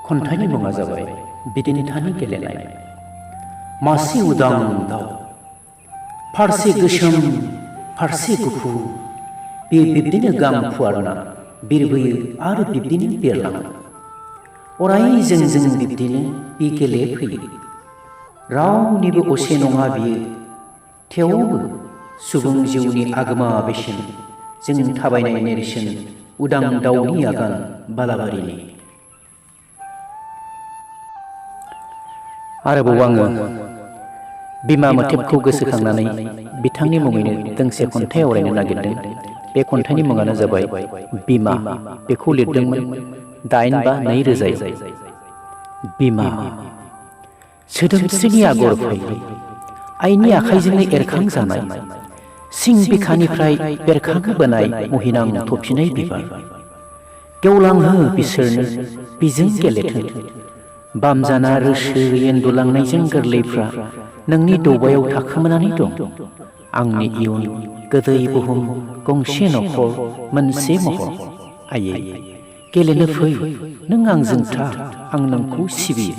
खन्थाइनि मुङा जाबाय बिदिन्थानि गेलेनाय। मासे उदां दाउ, फारसे गोसोम फारसे गुफुर, बे बिब्दिनो गां फुवारना बिरबोयो आरो बिब्दिनो बिरलाङो। अराय जों बिब्दिनो बे गेलेफैयो। रावनिबो असे नङा बियो, थेवबो सुबुं जिउनि आगोमा बेसेन, जों थाबायनाय नेरसोन उदां दाउनि आगान बालाबारिनि। आरोबाव आङो बिमा मोथेबखौ गोसोखांनानै बिथांनि मुङैनो दोंसे खन्थाइ आवरायनो नागिरदों। बे खन्थाइनि मुङानो जाबाय बिमा। बेखौ लिरदोंमोन 8/2/2000। बिमा सोदोमस्रिनि आगर फैयो, आइनि आखाइजोंनो एरखांजानाय, सिं बिखानिफ्राय बेरखांबोनाय मुहिनां थफिनाय बिबार। गेवलांहो बिसोरनो बिजों गेलेथों, बामजाना रोसोयै उन्दुलांनायजों गोरलैफ्रा नोंनि दौबायाव थाखोमानानै दं। आंनि इयुन गोदै बुहुम, गंसे नखर, मोनसे महर। आयै गेलेनो फै, नों आंजों था, आं नोंखौ सिबियो।